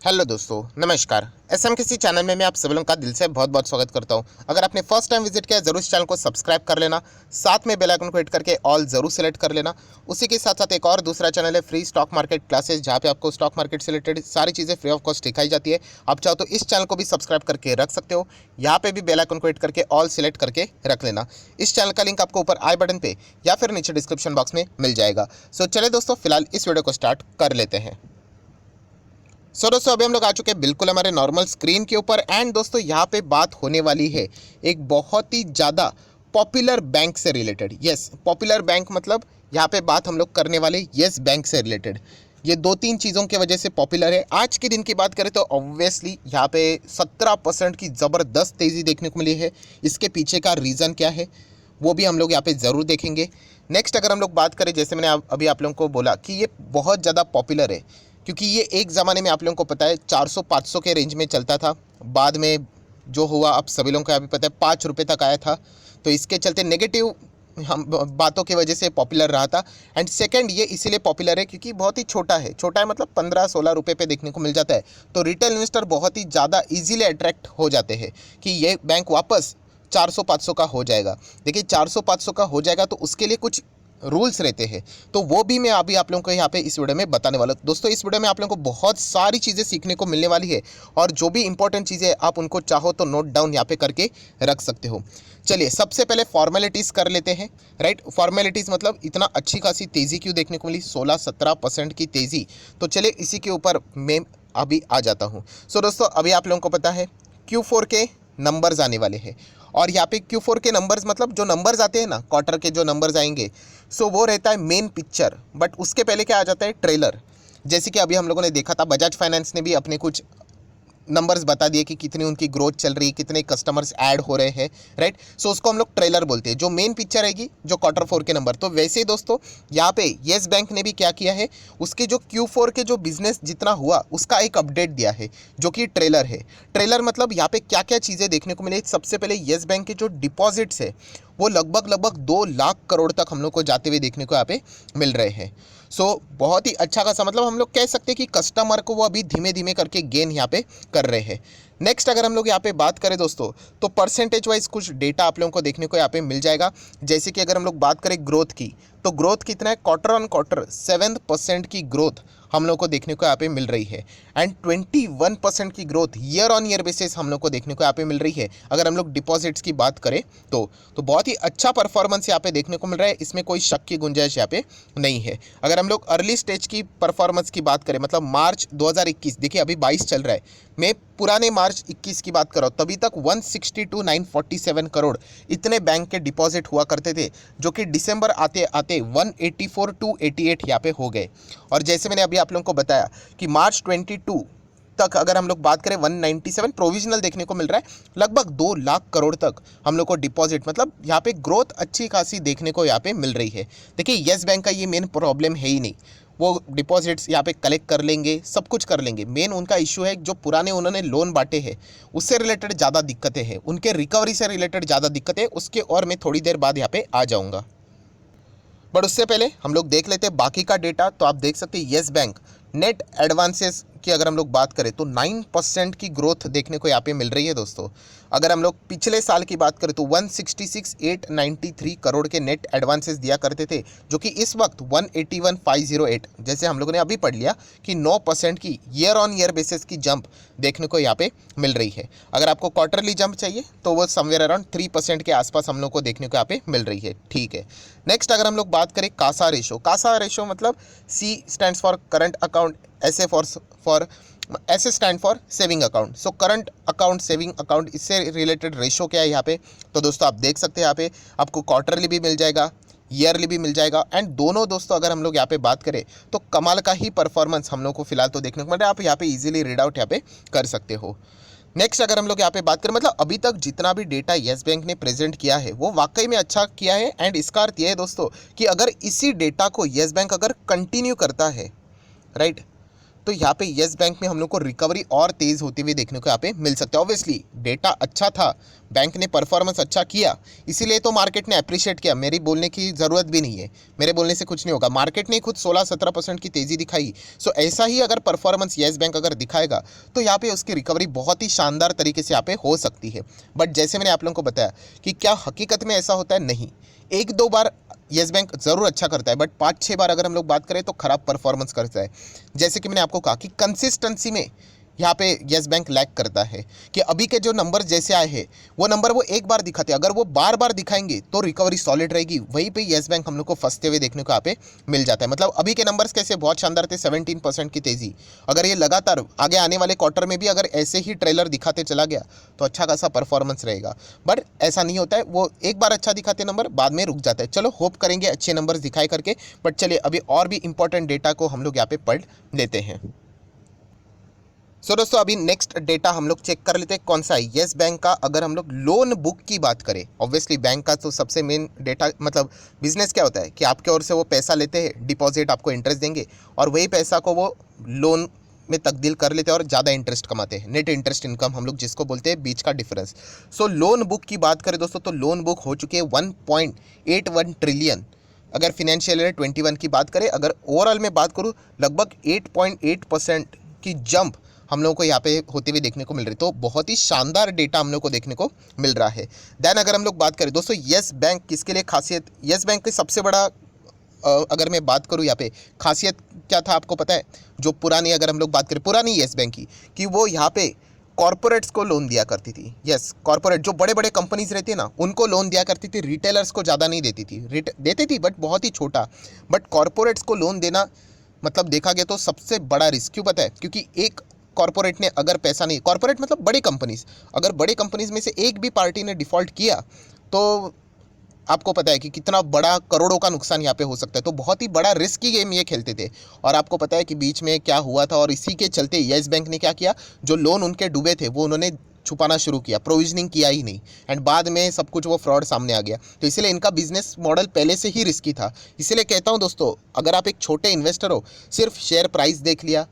Hello दोस्तों, नमस्कार। SMKC channel में मैं आप सभी लोगों का दिल से बहुत बहुत स्वागत करता हूं। अगर आपने फर्स्ट टाइम विजिट किया है जरूर इस चैनल को सब्सक्राइब कर लेना, साथ में बेल आइकन को हिट करके ऑल जरूर सेलेक्ट कर लेना। उसी के साथ साथ एक और दूसरा चैनल है फ्री स्टॉक मार्केट क्लासेस, जहां पे आपको स्टॉक मार्केट से रिलेटेड सारी चीज़ें फ्री ऑफ कॉस्ट सिखाई जाती है। आप चाहो तो इस चैनल को भी सब्सक्राइब करके रख सकते हो, यहाँ पे भी बेल आइकन को हिट करके ऑल सेलेक्ट करके रख लेना। इस चैनल का लिंक आपको ऊपर आई बटन पे या फिर नीचे डिस्क्रिप्शन बॉक्स में मिल जाएगा। सो चले दोस्तों, फिलहाल इस वीडियो को स्टार्ट कर लेते हैं। दोस्तों अभी हम लोग आ चुके हैं बिल्कुल हमारे नॉर्मल स्क्रीन के ऊपर। एंड दोस्तों यहाँ पे बात होने वाली है एक बहुत ही ज़्यादा पॉपुलर बैंक से रिलेटेड। यस, पॉपुलर बैंक मतलब यहाँ पे बात हम लोग करने वाले यस बैंक से रिलेटेड। ये दो तीन चीज़ों की वजह से पॉपुलर है। आज के दिन की बात करें तो ऑब्वियसली यहाँ पे 17% की ज़बरदस्त तेज़ी देखने को मिली है। इसके पीछे का रीज़न क्या है वो भी हम लोग यहाँ पे ज़रूर देखेंगे। नेक्स्ट अगर हम लोग बात करें, जैसे मैंने अभी आप लोगों को बोला कि ये बहुत ज़्यादा पॉपुलर है, क्योंकि ये एक ज़माने में आप लोगों को पता है 400-500 के रेंज में चलता था। बाद में जो हुआ आप सभी लोगों को अभी पता है 5 रुपये तक आया था। तो इसके चलते नेगेटिव हम बातों की वजह से पॉपुलर रहा था। एंड सेकंड, ये इसीलिए पॉपुलर है क्योंकि बहुत ही छोटा है। छोटा है मतलब 15-16 रुपये पे देखने को मिल जाता है। तो रिटेल इन्वेस्टर बहुत ही ज़्यादा ईजिली अट्रैक्ट हो जाते हैं कि ये बैंक वापस 400-500 का हो जाएगा। देखिए 400-500 का हो जाएगा तो उसके लिए कुछ रूल्स रहते हैं, तो वो भी मैं अभी आप लोगों को यहाँ पे इस वीडियो में बताने वाला हूँ। दोस्तों इस वीडियो में आप लोगों को बहुत सारी चीज़ें सीखने को मिलने वाली है, और जो भी इंपॉर्टेंट चीज़ें आप उनको चाहो तो नोट डाउन यहाँ पे करके रख सकते हो। चलिए सबसे पहले फॉर्मेलिटीज़ कर लेते हैं। राइट, फॉर्मेलिटीज़ मतलब इतना अच्छी खासी तेज़ी क्यों देखने को मिली, 16-17% की तेज़ी। तो चलिए इसी के ऊपर मैं अभी आ जाता हूँ। दोस्तों अभी आप लोगों को पता है Q4 के नंबर्स आने वाले हैं, और यहाँ पे Q4 के नंबर्स मतलब जो नंबर्स आते हैं ना, क्वार्टर के जो नंबर्स आएंगे, वो रहता है मेन पिक्चर। बट उसके पहले क्या आ जाता है, ट्रेलर। जैसे कि अभी हम लोगों ने देखा था बजाज फाइनेंस ने भी अपने कुछ नंबर्स बता दिए कि कितनी उनकी ग्रोथ चल रही है, कितने कस्टमर्स ऐड हो रहे हैं। राइट, उसको हम लोग ट्रेलर बोलते हैं। जो मेन पिक्चर रहेगी जो Q4 के नंबर। तो वैसे ही दोस्तों यहाँ पे येस बैंक ने भी क्या किया है, उसके जो Q4 के जो बिजनेस जितना हुआ उसका एक अपडेट दिया है, जो कि ट्रेलर है। ट्रेलर मतलब यहाँ पे क्या क्या चीज़ें देखने को मिले। सबसे पहले येस बैंक के जो डिपॉजिट्स है वो लगभग 2 लाख करोड़ तक हम लोग को जाते हुए देखने को यहाँ पे मिल रहे हैं। बहुत ही अच्छा खासा, मतलब हम लोग कह सकते हैं कि कस्टमर को वो अभी धीमे धीमे करके गेन यहाँ पे कर रहे हैं। नेक्स्ट अगर हम लोग यहाँ पे बात करें दोस्तों, तो परसेंटेज वाइज कुछ डेटा आप लोगों को देखने को यहाँ पे मिल जाएगा। जैसे कि अगर हम लोग बात करें ग्रोथ की, तो ग्रोथ कितना है, क्वार्टर 7% की ग्रोथ हम लोग को देखने को यहाँ पे मिल रही है। एंड 21% की growth year on year basis हम लोग को देखने को यहाँ पे मिल रही है। अगर हम लोग डिपॉजिट्स की बात करें तो बहुत ही अच्छा परफॉर्मेंस यहाँ पे देखने को मिल रहा है। इसमें कोई शक की गुंजाइश यहाँ पे नहीं है। अगर हम लोग अर्ली स्टेज की परफॉर्मेंस की बात करें, मतलब मार्च 2021, देखिए अभी 22 चल रहा है, मैं पुराने मार्च 21 की बात कर रहा हूँ, तभी तक 162,947 करोड़ इतने बैंक के डिपॉजिट हुआ करते थे, जो कि दिसंबर आते आते 184-288 यहाँ पे हो गए। और जैसे मैंने अभी आप लोगों को बताया कि मार्च 22 तक अगर हम लोग बात करें 197 प्रोविजनल देखने को मिल रहा है। लगभग 2 लाख करोड़ तक हम लोग को डिपॉजिट, मतलब यहाँ पे ग्रोथ अच्छी खासी देखने को यहाँ पे मिल रही है। देखिए येस बैंक का ये मेन प्रॉब्लम है ही नहीं, वो डिपॉजिट्स यहाँ पे कलेक्ट कर लेंगे, सब कुछ कर लेंगे। मेन उनका इशू है जो पुराने उन्होंने लोन बांटे हैं उससे रिलेटेड ज़्यादा दिक्कतें हैं, उनके रिकवरी से रिलेटेड ज़्यादा दिक्कतें, उसके और मैं थोड़ी देर बाद यहाँ पे आ जाऊँगा। बट उससे पहले हम लोग देख लेते हैं बाकी का डेटा। तो आप देख सकते हैं येस बैंक नेट एडवांसेस की अगर हम लोग बात करें तो 9% की ग्रोथ देखने को यहाँ पे मिल रही है दोस्तों। अगर हम लोग पिछले साल की बात करें तो 166,893 करोड़ के नेट एडवांसेस दिया करते थे, जो कि इस वक्त 181,508, जैसे हम लोगों ने अभी पढ़ लिया कि 9% की ईयर ऑन ईयर बेसिस की जंप देखने को यहाँ पे मिल रही है। अगर आपको क्वार्टरली जंप चाहिए तो वो समवेयर अराउंड 3% के आसपास हम लोग को देखने को यहाँ पे मिल रही है। ठीक है, नेक्स्ट अगर हम लोग बात करें कासा रेशो मतलब C stands for current account, S stand for saving account. Current account, saving account, इससे रिलेटेड रेशो क्या है यहाँ पे। तो दोस्तों आप देख सकते हैं यहाँ पे आपको क्वार्टरली भी मिल जाएगा, ईयरली भी मिल जाएगा। एंड दोनों दोस्तों अगर हम लोग यहाँ पे बात करें तो कमाल का ही परफॉर्मेंस हम लोग को फिलहाल तो देखने को मिल रहा है। आप यहाँ पे इजीली रीड आउट यहाँ पे कर सकते हो। नेक्स्ट अगर हम लोग यहाँ पे बात करें, मतलब अभी तक जितना भी डेटा येस बैंक ने प्रेजेंट किया है वो वाकई में अच्छा किया है। एंड इसका अर्थ यह है दोस्तों कि अगर इसी डेटा को येस बैंक अगर कंटिन्यू करता है, राइट, तो यहाँ पे येस बैंक में हम लोग को रिकवरी और तेज़ होती हुई देखने को यहाँ पे मिल सकता है। ऑब्वियसली डेटा अच्छा था, बैंक ने परफॉर्मेंस अच्छा किया, इसीलिए तो मार्केट ने अप्रिशिएट किया। मेरी बोलने की ज़रूरत भी नहीं है, मेरे बोलने से कुछ नहीं होगा। मार्केट ने खुद 16-17% की तेज़ी दिखाई। सो ऐसा ही अगर परफॉर्मेंस येस बैंक अगर दिखाएगा तो यहाँ पे उसकी रिकवरी बहुत ही शानदार तरीके से यहाँ पे हो सकती है। बट जैसे मैंने आप लोगों को बताया कि क्या हकीकत में ऐसा होता है, नहीं। एक दो बार येस बैंक ज़रूर अच्छा करता है, बट 5-6 बार अगर हम लोग बात करें तो ख़राब परफॉर्मेंस करता है। जैसे कि मैंने आपको कहा कि कंसिस्टेंसी में यहाँ पे येस बैंक लैक करता है, कि अभी के जो नंबर जैसे आए हैं वो नंबर वो एक बार दिखाते हैं, अगर वो बार बार दिखाएंगे तो रिकवरी सॉलिड रहेगी। वहीं पे येस बैंक हम लोग को फंसते हुए देखने को यहाँ पे मिल जाता है। मतलब अभी के नंबर्स कैसे बहुत शानदार थे, 17% की तेज़ी। अगर ये लगातार आगे आने वाले क्वार्टर में भी अगर ऐसे ही ट्रेलर दिखाते चला गया तो अच्छा खासा परफॉर्मेंस रहेगा। बट ऐसा नहीं होता है, वो एक बार अच्छा दिखाते नंबर बाद में रुक जाता है। चलो होप करेंगे अच्छे नंबर्स दिखाई करके। बट चलिए अभी और भी इंपॉर्टेंट डेटा को हम लोग यहाँ पे पढ़ लेते हैं। दोस्तों अभी नेक्स्ट डेटा हम लोग चेक कर लेते हैं कौन सा है येस बैंक का। अगर हम लोग लोन बुक की बात करें, ऑब्वियसली बैंक का तो सबसे मेन डेटा, मतलब बिजनेस क्या होता है कि आपके ओर से वो पैसा लेते हैं, डिपॉजिट आपको इंटरेस्ट देंगे और वही पैसा को वो लोन में तब्दील कर लेते हैं और ज़्यादा इंटरेस्ट कमाते हैं। नेट इंटरेस्ट इनकम हम लोग जिसको बोलते हैं, बीच का डिफरेंस। सो लोन बुक की बात करें दोस्तों तो लोन बुक हो चुकी है 1.81 ट्रिलियन। अगर फिनेंशियल ईयर 21 की बात करें, अगर ओवरऑल में बात करूँ लगभग 8.8% की जंप हम लोगों को यहाँ पे होते हुए देखने को मिल रही है। तो बहुत ही शानदार डेटा हम लोग को देखने को मिल रहा है। देन अगर हम लोग बात करें दोस्तों येस बैंक किसके लिए खासियत, येस बैंक की सबसे बड़ा अगर मैं बात करूँ यहाँ पे खासियत क्या था आपको पता है? जो पुरानी, अगर हम लोग बात करें पुरानी येस बैंक की, कि वो यहाँ पे कॉर्पोरेट्स को लोन दिया करती थी। यस, कॉर्पोरेट जो बड़े बड़े कंपनीज रहती है ना, उनको लोन दिया करती थी, रिटेलर्स को ज़्यादा नहीं देती थी। देती थी बट बहुत ही छोटा। बट कॉर्पोरेट्स को लोन देना मतलब देखा गया तो सबसे बड़ा रिस्क। क्यों पता है? क्योंकि एक कॉर्पोरेट ने अगर पैसा नहीं, कॉर्पोरेट मतलब बड़ी कंपनीज, अगर बड़ी कंपनीज में से एक भी पार्टी ने डिफ़ॉल्ट किया तो आपको पता है कि कितना बड़ा करोड़ों का नुकसान यहाँ पे हो सकता है। तो बहुत ही बड़ा रिस्की गेम ये खेलते थे। और आपको पता है कि बीच में क्या हुआ था, और इसी के चलते येस बैंक ने क्या किया, जो लोन उनके डूबे थे वो उन्होंने छुपाना शुरू किया, प्रोविजनिंग किया ही नहीं, एंड बाद में सब कुछ वो फ्रॉड सामने आ गया। तो इसलिए इनका बिजनेस मॉडल पहले से ही रिस्की था। इसलिए कहता हूँ दोस्तों, अगर आप एक छोटे इन्वेस्टर हो, सिर्फ शेयर प्राइस देख लिया,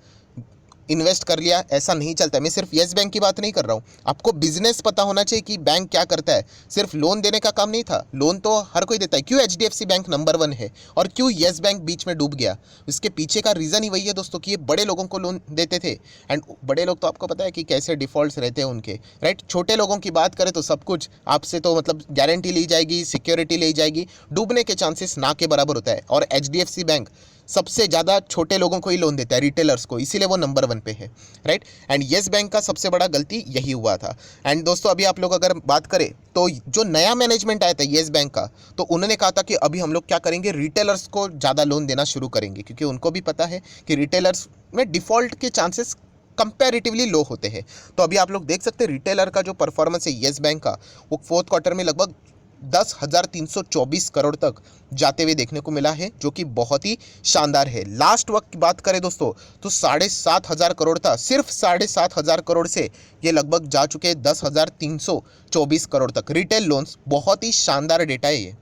इन्वेस्ट कर लिया, ऐसा नहीं चलता है। मैं सिर्फ येस बैंक की बात नहीं कर रहा हूँ, आपको बिजनेस पता होना चाहिए कि बैंक क्या करता है। सिर्फ लोन देने का काम नहीं था, लोन तो हर कोई देता है। क्यों एचडीएफसी बैंक नंबर 1 है और क्यों येस बैंक बीच में डूब गया? इसके पीछे का रीज़न ही वही है दोस्तों कि ये बड़े लोगों को लोन देते थे, एंड बड़े लोग तो आपको पता है कि कैसे डिफॉल्ट्स रहते हैं उनके, राइट। छोटे लोगों की बात करें तो सब कुछ आपसे तो मतलब गारंटी ली जाएगी, सिक्योरिटी ली जाएगी, डूबने के चांसेस ना के बराबर होता है। और एचडीएफसी बैंक सबसे ज़्यादा छोटे लोगों को ही लोन देता है, रिटेलर्स को, इसीलिए वो नंबर 1 पे है, राइट। एंड येस बैंक का सबसे बड़ा गलती यही हुआ था। एंड दोस्तों अभी आप लोग अगर बात करें तो जो नया मैनेजमेंट आया था येस बैंक का, तो उन्होंने कहा था कि अभी हम लोग क्या करेंगे, रिटेलर्स को ज़्यादा लोन देना शुरू करेंगे, क्योंकि उनको भी पता है कि रिटेलर्स में डिफ़ॉल्ट के चांसेस कंपैरेटिवली लो होते हैं। तो अभी आप लोग देख सकते हैं रिटेलर का जो परफॉर्मेंस है येस बैंक का, वो फोर्थ क्वार्टर में लगभग 10,324 करोड़ तक जाते हुए देखने को मिला है, जो कि बहुत ही शानदार है। लास्ट वक्त की बात करें दोस्तों तो 7,500 करोड़ था, सिर्फ 7,500 करोड़ से ये लगभग जा चुके हैं 10,324 करोड़ तक रिटेल लोन्स। बहुत ही शानदार डेटा है ये।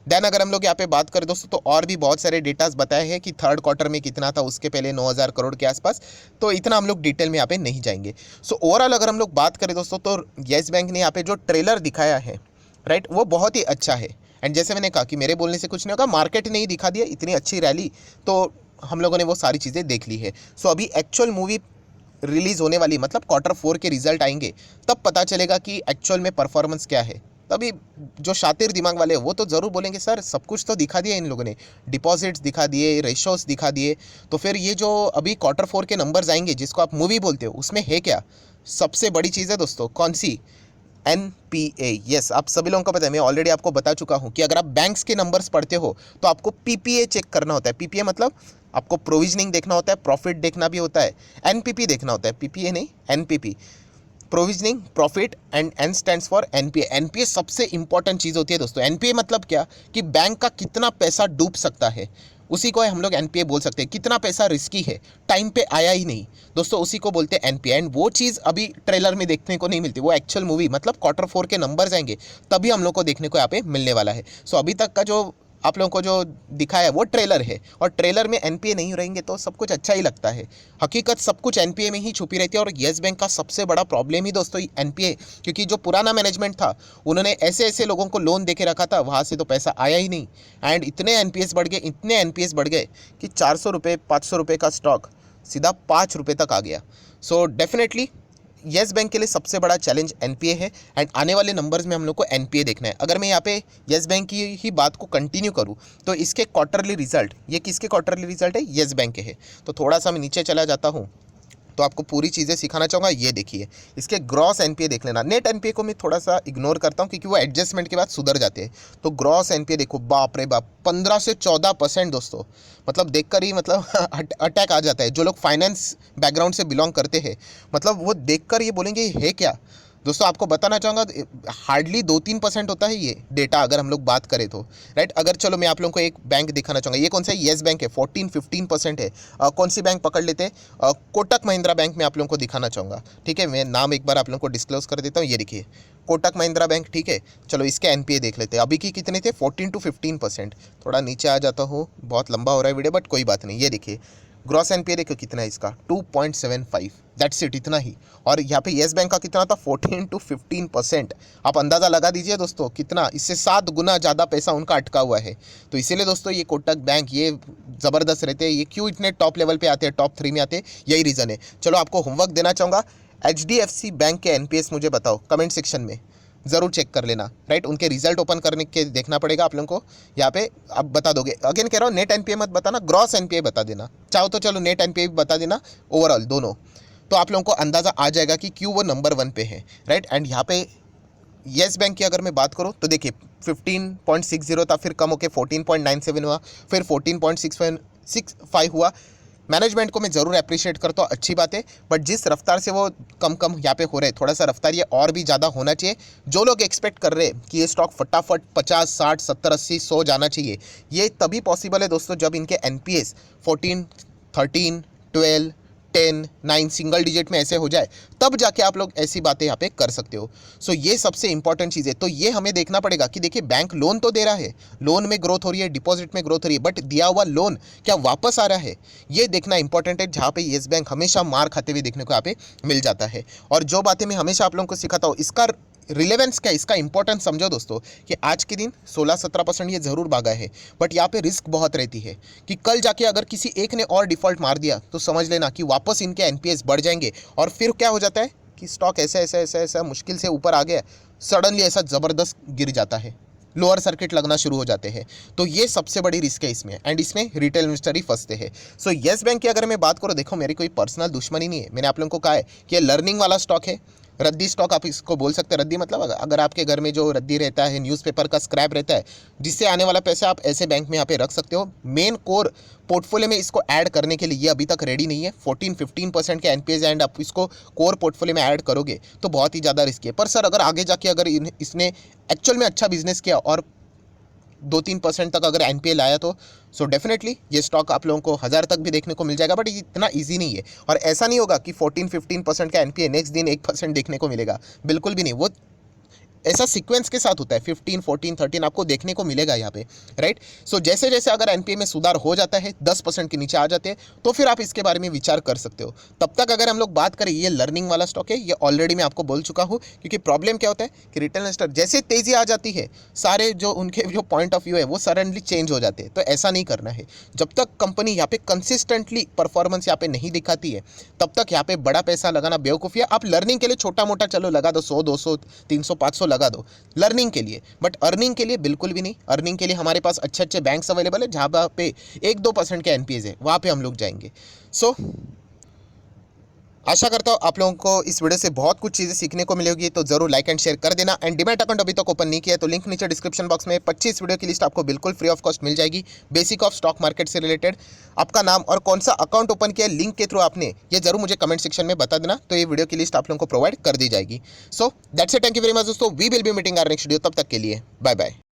देन अगर हम लोग यहाँ पे बात करें दोस्तों तो और भी बहुत सारे डेटास बताए हैं कि थर्ड क्वार्टर में कितना था, उसके पहले 9,000 करोड़ के आसपास। तो इतना हम लोग डिटेल में यहाँ पे नहीं जाएंगे। सो ओवरऑल अगर हम लोग बात करें दोस्तों तो येस बैंक ने यहाँ पे जो ट्रेलर दिखाया है, राइट, वो बहुत ही अच्छा है। एंड जैसे मैंने कहा कि मेरे बोलने से कुछ नहीं होगा, मार्केट ने ही दिखा दिया, इतनी अच्छी रैली, तो हम लोगों ने वो सारी चीज़ें देख ली है। सो अभी एक्चुअल मूवी रिलीज़ होने वाली, मतलब Q4 के रिजल्ट आएंगे, तब पता चलेगा कि एक्चुअल में परफॉर्मेंस क्या है। तभी जो शातिर दिमाग वाले वो तो ज़रूर बोलेंगे सर सब कुछ तो दिखा दिया इन लोगों ने, डिपॉजिट्स दिखा दिए, रेशोस दिखा दिए, तो फिर ये जो अभी Q4 के नंबर्स आएंगे जिसको आप मूवी बोलते हो, उसमें है क्या? सबसे बड़ी चीज़ है दोस्तों, कौन सी? NPA। यस, आप सभी लोगों को पता है, मैं ऑलरेडी आपको बता चुका हूं कि अगर आप बैंक्स के नंबर्स पढ़ते हो तो आपको PPA चेक करना होता है। PPA मतलब आपको प्रोविजनिंग देखना होता है, प्रॉफिट देखना भी होता है, NPP देखना होता है, PPA नहीं NPP, provisioning, profit, and N stands for NPA। NPA सबसे इंपॉर्टेंट चीज़ होती है दोस्तों। NPA मतलब क्या कि बैंक का कितना पैसा डूब सकता है, उसी को हम लोग NPA बोल सकते हैं। कितना पैसा रिस्की है, टाइम पे आया ही नहीं दोस्तों, उसी को बोलते हैं NPA। एंड वो चीज़ अभी ट्रेलर में देखने को नहीं मिलती, वो एक्चुअल मूवी मतलब Q4 के नंबर्स आएंगे तभी हम लोग को देखने को यहाँ पे मिलने वाला है। सो अभी तक का जो आप लोगों को जो दिखाया है वो ट्रेलर है, और ट्रेलर में एनपीए नहीं रहेंगे तो सब कुछ अच्छा ही लगता है। हकीकत सब कुछ एनपीए में ही छुपी रहती है, और येस बैंक का सबसे बड़ा प्रॉब्लम ही दोस्तों एनपीए, क्योंकि जो पुराना मैनेजमेंट था उन्होंने ऐसे ऐसे लोगों को लोन दे के रखा था, वहाँ से तो पैसा आया ही नहीं। एंड इतने एनपीएस बढ़ गए, इतने एनपीएस बढ़ गए कि 400 रुपये 500 रुपये का स्टॉक सीधा 5 रुपये तक आ गया। सो डेफिनेटली येस बैंक के लिए सबसे बड़ा चैलेंज एनपीए है, एंड आने वाले नंबर्स में हम लोग को एनपीए देखना है। अगर मैं यहाँ पे येस बैंक की ही बात को कंटिन्यू करूँ तो इसके क्वार्टरली रिजल्ट, ये किसके क्वार्टरली रिजल्ट है? येस बैंक के है। तो थोड़ा सा मैं नीचे चला जाता हूँ तो आपको पूरी चीज़ें सिखाना चाहूँगा। ये देखिए, इसके ग्रॉस एनपीए देख लेना। नेट एनपीए को मैं थोड़ा सा इग्नोर करता हूँ क्योंकि वो एडजस्टमेंट के बाद सुधर जाते हैं। तो ग्रॉस एनपीए देखो, बाप रे बाप, 15 से 14% दोस्तों, मतलब देखकर ही मतलब अटैक आ जाता है। जो लोग फाइनेंस बैकग्राउंड से बिलोंग करते हैं, मतलब वो देखकर ये बोलेंगे ये है क्या। दोस्तों आपको बताना चाहूँगा हार्डली 2-3% होता है ये डेटा, अगर हम लोग बात करें तो, राइट। अगर चलो मैं आप लोगों को एक बैंक दिखाना चाहूँगा, ये कौन सा है? येस बैंक है, 14-15% है। कौन सी बैंक पकड़ लेते हैं? कोटक महिंद्रा बैंक में आप लोगों को दिखाना चाहूँगा, ठीक है। मैं नाम एक बार आप लोगों को डिस्क्लोज कर देता हूँ। ये देखिए, कोटक महिंद्रा बैंक, ठीक है। चलो इसके एनपीए देख लेते हैं। अभी की कितने थे? 14-15%। थोड़ा नीचे आ जाता हूँ, बहुत लंबा हो रहा है वीडियो, बट कोई बात नहीं। ये देखिए ग्रॉस एनपीए देखो कितना है इसका, 2.75, दैट्स इट, इतना ही। और यहाँ पे येस बैंक का कितना था? 14-15%। आप अंदाज़ा लगा दीजिए दोस्तों कितना, इससे 7 गुना ज़्यादा पैसा उनका अटका हुआ है। तो इसीलिए दोस्तों ये कोटक बैंक ये ज़बरदस्त रहते हैं। ये क्यों इतने टॉप लेवल पे आते हैं, टॉप 3 में आते हैं, यही रीज़न है। चलो आपको होमवर्क देना चाहूँगा, एचडीएफसी बैंक के एनपीएस मुझे बताओ कमेंट सेक्शन में, ज़रूर चेक कर लेना, राइट। उनके रिजल्ट ओपन करने के देखना पड़ेगा आप लोगों को, यहाँ पे आप बता दोगे। अगेन कह रहा हूँ, नेट एनपीए मत बताना, ग्रॉस एनपीए बता देना। चाहो तो चलो नेट एनपीए भी बता देना, ओवरऑल दोनों। तो आप लोगों को अंदाज़ा आ जाएगा कि क्यों वो नंबर 1 पे है, राइट। एंड यहाँ पे येस बैंक की अगर मैं बात करूँ तो देखिए 15.60 था, फिर कम होकर 14.97 हुआ, फिर 14.65 हुआ। मैनेजमेंट को मैं ज़रूर अप्रिशिएट करता हूँ, अच्छी बात है, बट जिस रफ्तार से वो कम यहाँ पे हो रहे हैं, थोड़ा सा रफ्तार ये और भी ज़्यादा होना चाहिए। जो लोग एक्सपेक्ट कर रहे हैं कि ये स्टॉक फटाफट 50, 60, 70, 80, 100 जाना चाहिए, ये तभी पॉसिबल है दोस्तों जब इनके एनपीएस 14, 13, 12, 10, 9 सिंगल डिजिट में ऐसे हो जाए, तब जाके आप लोग ऐसी बातें यहाँ पे कर सकते हो। सो ये सबसे इंपॉर्टेंट चीज़ है। तो ये हमें देखना पड़ेगा कि देखिए बैंक लोन तो दे रहा है, लोन में ग्रोथ हो रही है, डिपॉजिट में ग्रोथ हो रही है, बट दिया हुआ लोन क्या वापस आ रहा है, ये देखना इंपॉर्टेंट है। जहाँ पे येस बैंक हमेशा मार खाते हुए देखने को यहाँ पे मिल जाता है। और जो बातें मैं हमेशा आप लोगों को सिखाता हूँ, इसका रिलेवेंस क्या है, इसका इंपॉर्टेंस समझो दोस्तों, कि आज के दिन 16-17% ये ज़रूर भागा है, बट यहाँ पे रिस्क बहुत रहती है कि कल जाके अगर किसी एक ने और डिफ़ॉल्ट मार दिया तो समझ लेना कि वापस इनके एनपीएस बढ़ जाएंगे, और फिर क्या हो जाता है कि स्टॉक ऐसा मुश्किल से ऊपर आ गया, सडनली ऐसा ज़बरदस्त गिर जाता है, लोअर सर्किट लगना शुरू हो जाते हैं। तो ये सबसे बड़ी रिस्क है इसमें, एंड इसमें रिटेल इन्वेस्टर ही फंसते हैं। सो येस बैंक की अगर मैं बात करूँ, देखो मेरी कोई पर्सनल दुश्मनी नहीं है, मैंने आप लोगों को कहा है कि ये लर्निंग वाला स्टॉक है, रद्दी स्टॉक आप इसको बोल सकते हैं। रद्दी मतलब अगर आपके घर में जो रद्दी रहता है, न्यूज़पेपर का स्क्रैप रहता है, जिससे आने वाला पैसा आप ऐसे बैंक में यहाँ पे रख सकते हो। मेन कोर पोर्टफोलियो में इसको ऐड करने के लिए ये अभी तक रेडी नहीं है। 14-15% के एनपीएस एंड आप इसको कोर पोर्टफोलियो में ऐड करोगे तो बहुत ही ज़्यादा रिस्की है। पर सर अगर आगे जाके अगर इसने एक्चुअल में अच्छा बिजनेस किया और 2-3% तक अगर एनपीए लाया तो सो डेफिनेटली ये स्टॉक आप लोगों को 1000 तक भी देखने को मिल जाएगा, बट इतना इजी नहीं है। और ऐसा नहीं होगा कि 14-15% का एनपीए नेक्स्ट दिन 1% देखने को मिलेगा, बिल्कुल भी नहीं। वो ऐसा सीक्वेंस के साथ होता है, 15, 14, 13 आपको देखने को मिलेगा यहाँ पे, राइट। सो जैसे जैसे अगर एनपीए में सुधार हो जाता है, 10% के नीचे आ जाते हैं, तो फिर आप इसके बारे में विचार कर सकते हो। तब तक अगर हम लोग बात करें, ये लर्निंग वाला स्टॉक है, ये ऑलरेडी मैं आपको बोल चुका हूँ। क्योंकि प्रॉब्लम क्या होता है कि रिटेल इन्वेस्टर जैसे तेज़ी आ जाती है, सारे जो उनके जो पॉइंट ऑफ व्यू है वो सडनली चेंज हो जाते हैं। तो ऐसा नहीं करना है। जब तक कंपनी यहाँ पे कंसिस्टेंटली परफॉर्मेंस यहाँ पे नहीं दिखाती है, तब तक यहाँ पे बड़ा पैसा लगाना बेवकूफ़ी है। आप लर्निंग के लिए छोटा मोटा चलो लगा दो, 100, 200, 300, 500 लगा दो लर्निंग के लिए, बट अर्निंग के लिए बिल्कुल भी नहीं। अर्निंग के लिए हमारे पास अच्छे अच्छे बैंक्स अवेलेबल है, जहाँ पे 1-2% के एनपीएस है, वहाँ पे हम लोग जाएंगे। सो आशा करता हूँ आप लोगों को इस वीडियो से बहुत कुछ चीज़ें सीखने को मिलेगी। तो जरूर लाइक एंड शेयर कर देना। एंड डीमैट अकाउंट अभी तक ओपन नहीं किया है तो लिंक नीचे डिस्क्रिप्शन बॉक्स में 25 वीडियो की लिस्ट आपको बिल्कुल फ्री ऑफ कॉस्ट मिल जाएगी, बेसिक ऑफ स्टॉक मार्केट से रिलेटेड। आपका नाम और कौन सा अकाउंट ओपन किया लिंक के थ्रू आपने, ये जरूर मुझे कमेंट सेक्शन में बता देना, तो ये वीडियो की लिस्ट आप लोगों को प्रोवाइड कर दी जाएगी। So that's it, thank you very much दोस्तों, we will be meeting our next video. तब तक के लिए बाय बाय।